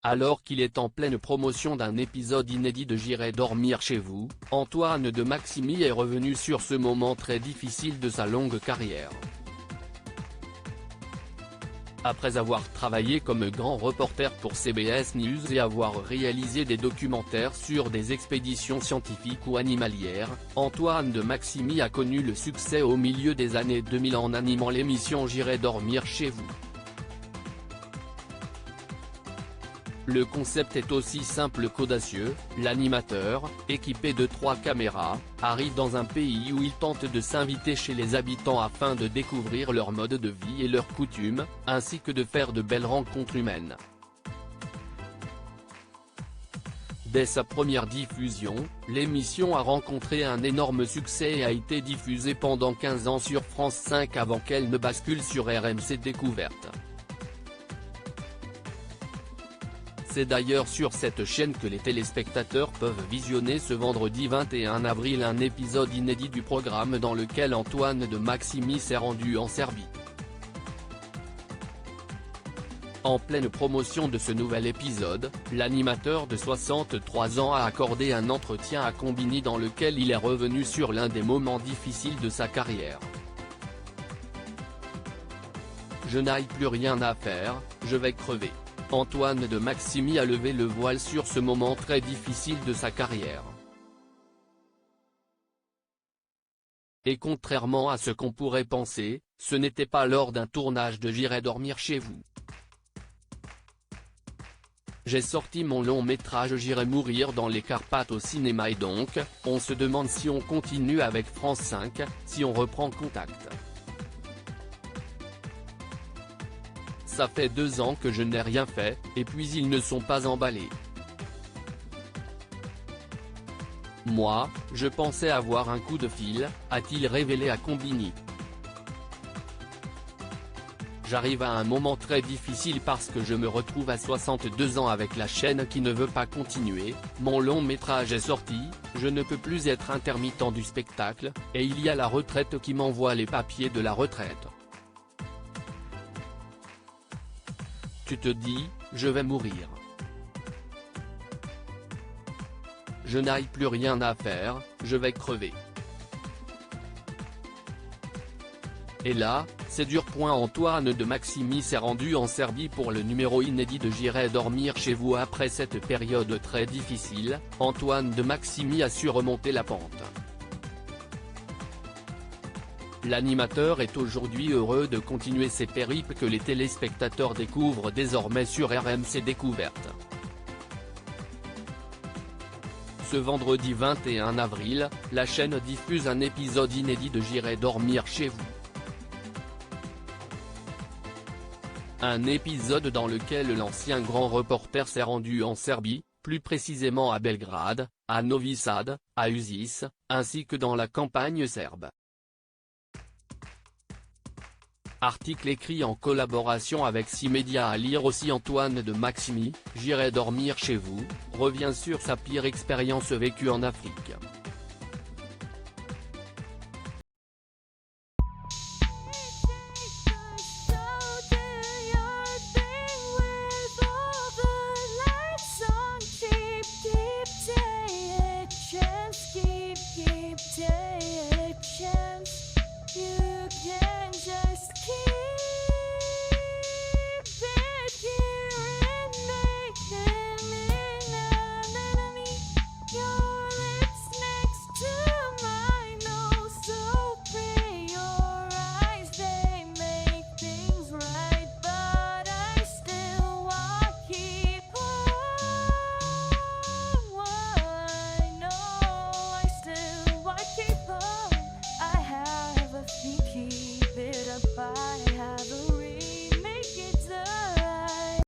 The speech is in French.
Alors qu'il est en pleine promotion d'un épisode inédit de J'irai dormir chez vous, Antoine de Maximi est revenu sur ce moment très difficile de sa longue carrière. Après avoir travaillé comme grand reporter pour CBS News et avoir réalisé des documentaires sur des expéditions scientifiques ou animalières, Antoine de Maximi a connu le succès au milieu des années 2000 en animant l'émission J'irai dormir chez vous. Le concept est aussi simple qu'audacieux, l'animateur, équipé de 3 caméras, arrive dans un pays où il tente de s'inviter chez les habitants afin de découvrir leur mode de vie et leurs coutumes, ainsi que de faire de belles rencontres humaines. Dès sa première diffusion, l'émission a rencontré un énorme succès et a été diffusée pendant 15 ans sur France 5 avant qu'elle ne bascule sur RMC Découverte. C'est d'ailleurs sur cette chaîne que les téléspectateurs peuvent visionner ce vendredi 21 avril un épisode inédit du programme dans lequel Antoine de Maximi s'est rendu en Serbie. En pleine promotion de ce nouvel épisode, l'animateur de 63 ans a accordé un entretien à Combini dans lequel il est revenu sur l'un des moments difficiles de sa carrière. Je n'ai plus rien à faire, je vais crever. Antoine de Maximi a levé le voile sur ce moment très difficile de sa carrière. Et contrairement à ce qu'on pourrait penser, ce n'était pas lors d'un tournage de J'irai dormir chez vous. J'ai sorti mon long métrage J'irai mourir dans les Carpates au cinéma et donc, on se demande si on continue avec France 5, si on reprend contact. Ça fait 2 ans que je n'ai rien fait, et puis ils ne sont pas emballés. Moi, je pensais avoir un coup de fil, a-t-il révélé à Combini. J'arrive à un moment très difficile parce que je me retrouve à 62 ans avec la chaîne qui ne veut pas continuer, mon long métrage est sorti, je ne peux plus être intermittent du spectacle, et il y a la retraite qui m'envoie les papiers de la retraite. Tu te dis, je vais mourir. Je n'ai plus rien à faire, je vais crever. Et là, c'est dur. Antoine de Maximi s'est rendu en Serbie pour le numéro inédit de J'irai dormir chez vous. Après cette période très difficile, Antoine de Maximi a su remonter la pente. L'animateur est aujourd'hui heureux de continuer ses périples que les téléspectateurs découvrent désormais sur RMC Découverte. Ce vendredi 21 avril, la chaîne diffuse un épisode inédit de J'irai dormir chez vous. Un épisode dans lequel l'ancien grand reporter s'est rendu en Serbie, plus précisément à Belgrade, à Novi Sad, à Užice, ainsi que dans la campagne serbe. Article écrit en collaboration avec 6 médias à lire aussi. Antoine de Maximi, J'irai dormir chez vous, revient sur sa pire expérience vécue en Afrique.